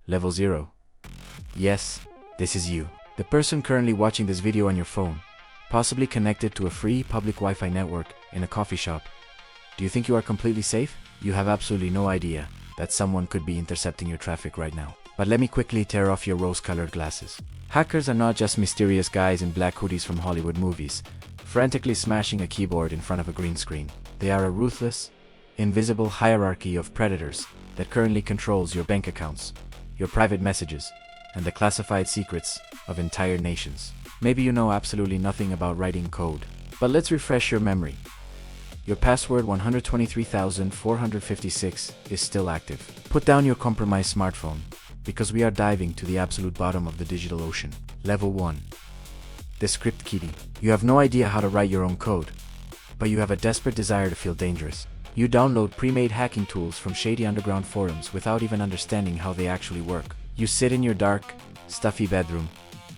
Level 0. Yes, this is you. The person currently watching this video on your phone, possibly connected to a free public Wi-Fi network in a coffee shop. Do you think you are completely safe? You have absolutely no idea that someone could be intercepting your traffic right now. But let me quickly tear off your rose-colored glasses. Hackers are not just mysterious guys in black hoodies from Hollywood movies, frantically smashing a keyboard in front of a green screen. They are a ruthless, invisible hierarchy of predators that currently controls your bank accounts, your private messages, and the classified secrets of entire nations. Maybe you know absolutely nothing about writing code, but let's refresh your memory. Your password 123,456 is still active. Put down your compromised smartphone, because we are diving to the absolute bottom of the digital ocean. Level 1. The Script Kiddie. You have no idea how to write your own code, but you have a desperate desire to feel dangerous. You download pre-made hacking tools from shady underground forums without even understanding how they actually work. You sit in your dark, stuffy bedroom,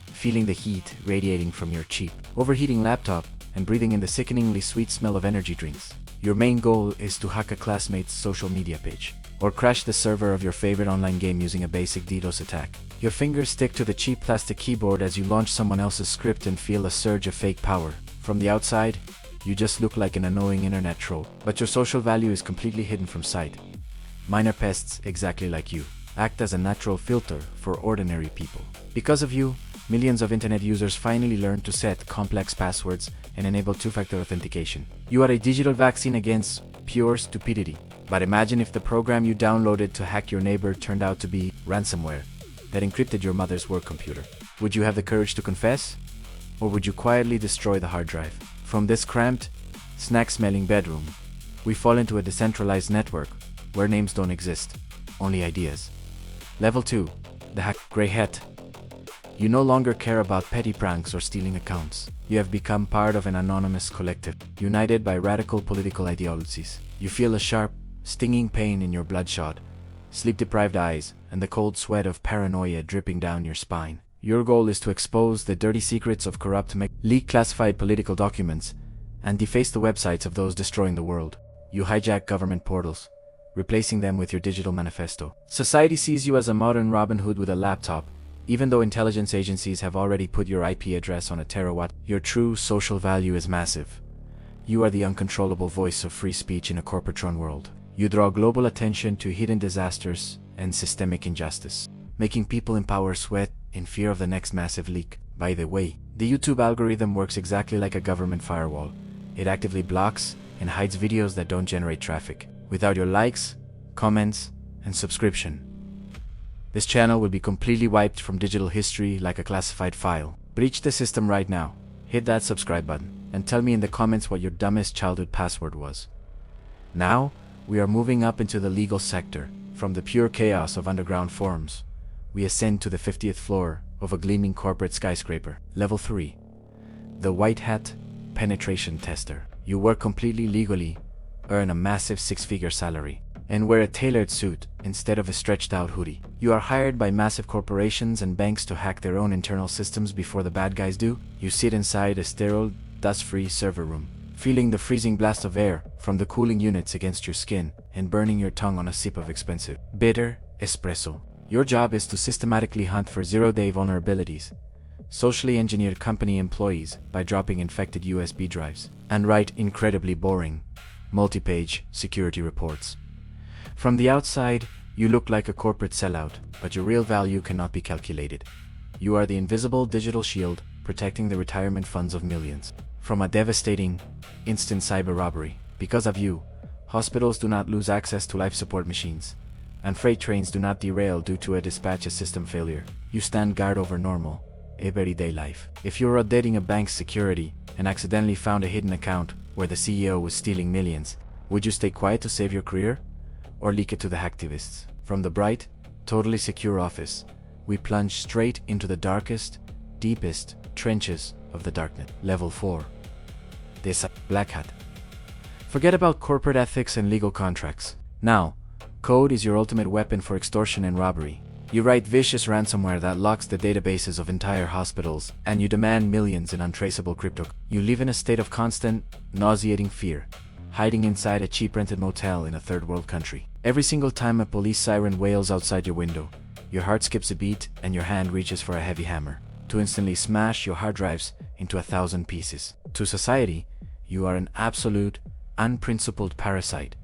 feeling the heat radiating from your cheap, overheating laptop and breathing in the sickeningly sweet smell of energy drinks. Your main goal is to hack a classmate's social media page, or crash the server of your favorite online game using a basic DDoS attack. Your fingers stick to the cheap plastic keyboard as you launch someone else's script and feel a surge of fake power. From the outside, you just look like an annoying internet troll, but your social value is completely hidden from sight. Minor pests, exactly like you, act as a natural filter for ordinary people. Because of you, millions of internet users finally learned to set complex passwords and enable two-factor authentication. You are a digital vaccine against pure stupidity. But imagine if the program you downloaded to hack your neighbor turned out to be ransomware that encrypted your mother's work computer. Would you have the courage to confess? Or would you quietly destroy the hard drive? From this cramped, snack-smelling bedroom, we fall into a decentralized network where names don't exist, only ideas. Level 2. The Hack Grey Hat. You no longer care about petty pranks or stealing accounts. You have become part of an anonymous collective, united by radical political ideologies. You feel a sharp, stinging pain in your bloodshot, sleep-deprived eyes, and the cold sweat of paranoia dripping down your spine. Your goal is to expose the dirty secrets of corrupt leak classified political documents, and deface the websites of those destroying the world. You hijack government portals, replacing them with your digital manifesto. Society sees you as a modern Robin Hood with a laptop, even though intelligence agencies have already put your IP address on a terawatt. Your true social value is massive. You are the uncontrollable voice of free speech in a corporate-run world. You draw global attention to hidden disasters and systemic injustice, making people in power sweat in fear of the next massive leak. By the way, the YouTube algorithm works exactly like a government firewall. It actively blocks and hides videos that don't generate traffic. Without your likes, comments, and subscription, this channel will be completely wiped from digital history like a classified file. Breach the system right now. Hit that subscribe button and tell me in the comments what your dumbest childhood password was. Now, we are moving up into the legal sector. From the pure chaos of underground forums, we ascend to the 50th floor of a gleaming corporate skyscraper. Level 3. The White Hat Penetration Tester. You work completely legally, earn a massive six-figure salary, and wear a tailored suit instead of a stretched-out hoodie. You are hired by massive corporations and banks to hack their own internal systems before the bad guys do. You sit inside a sterile, dust-free server room, feeling the freezing blast of air from the cooling units against your skin and burning your tongue on a sip of expensive, bitter espresso. Your job is to systematically hunt for zero-day vulnerabilities, socially engineered company employees by dropping infected USB drives, and write incredibly boring, multi-page security reports. From the outside, you look like a corporate sellout, but your real value cannot be calculated. You are the invisible digital shield protecting the retirement funds of millions from a devastating, instant cyber robbery. Because of you, hospitals do not lose access to life support machines, and freight trains do not derail due to a dispatch system failure. You stand guard over normal, everyday life. If you were auditing a bank's security and accidentally found a hidden account where the CEO was stealing millions, would you stay quiet to save your career, or leak it to the Hacktivists? From the bright, totally secure office, we plunge straight into the darkest, deepest trenches of the Darknet. Level 4. This Black Hat. Forget about corporate ethics and legal contracts. Now, code is your ultimate weapon for extortion and robbery. You write vicious ransomware that locks the databases of entire hospitals, and you demand millions in untraceable crypto. You live in a state of constant, nauseating fear, hiding inside a cheap rented motel in a third world country. Every single time a police siren wails outside your window, your heart skips a beat and your hand reaches for a heavy hammer to instantly smash your hard drives into 1,000 pieces. To society, you are an absolute, unprincipled parasite,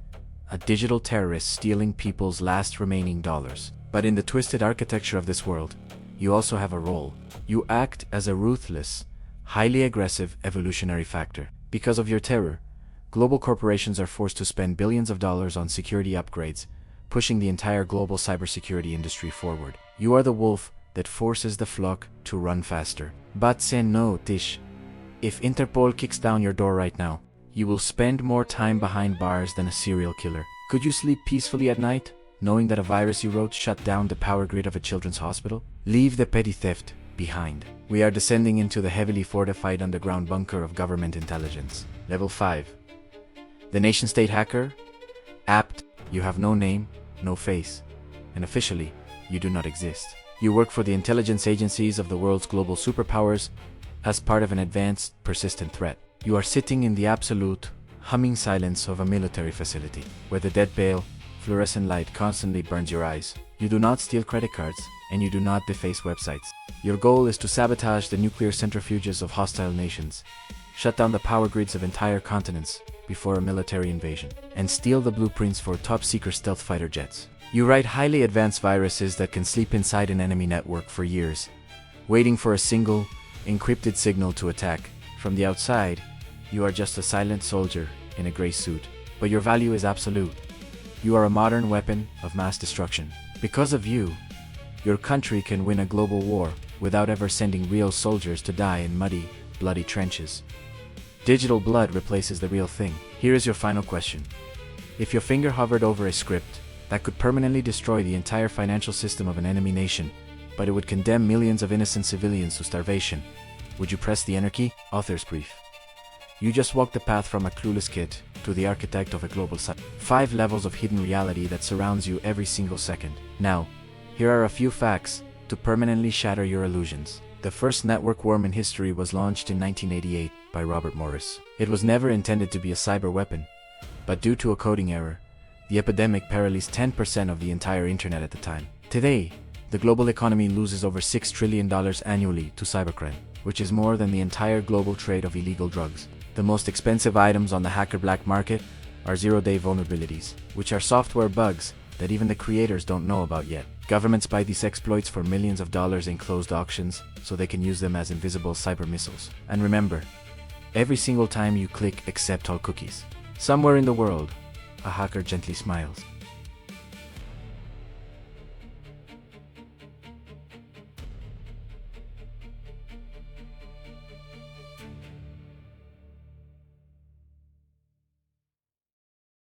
a digital terrorist stealing people's last remaining dollars. But in the twisted architecture of this world, you also have a role. You act as a ruthless, highly aggressive evolutionary factor. Because of your terror, global corporations are forced to spend billions of dollars on security upgrades, pushing the entire global cybersecurity industry forward. You are the wolf that forces the flock to run faster. But say no, Tish. If Interpol kicks down your door right now, you will spend more time behind bars than a serial killer. Could you sleep peacefully at night, knowing that a virus you wrote shut down the power grid of a children's hospital? Leave the petty theft behind. We are descending into the heavily fortified underground bunker of government intelligence. Level 5. The Nation-State hacker? APT. You have no name, no face, and officially, you do not exist. You work for the intelligence agencies of the world's global superpowers as part of an advanced, persistent threat. You are sitting in the absolute, humming silence of a military facility, where the dead pale, fluorescent light constantly burns your eyes. You do not steal credit cards, and you do not deface websites. Your goal is to sabotage the nuclear centrifuges of hostile nations, shut down the power grids of entire continents before a military invasion, and steal the blueprints for top-secret stealth fighter jets. You write highly advanced viruses that can sleep inside an enemy network for years, waiting for a single, encrypted signal to attack. From the outside, you are just a silent soldier in a gray suit, but your value is absolute. You are a modern weapon of mass destruction. Because of you, your country can win a global war without ever sending real soldiers to die in muddy, bloody trenches. Digital blood replaces the real thing. Here is your final question. If your finger hovered over a script that could permanently destroy the entire financial system of an enemy nation, but it would condemn millions of innocent civilians to starvation, would you press the enter key? Author's brief. You just walked the path from a clueless kid to the architect of a global site. 5 levels of hidden reality that surrounds you every single second. Now, here are a few facts to permanently shatter your illusions. The first network worm in history was launched in 1988 by Robert Morris. It was never intended to be a cyber weapon, but due to a coding error, the epidemic paralyzed 10% of the entire internet at the time. Today, the global economy loses over $6 trillion annually to cybercrime, which is more than the entire global trade of illegal drugs. The most expensive items on the hacker black market are zero-day vulnerabilities, which are software bugs that even the creators don't know about yet. Governments buy these exploits for millions of dollars in closed auctions so they can use them as invisible cyber missiles. And remember, every single time you click accept all cookies, somewhere in the world, a hacker gently smiles.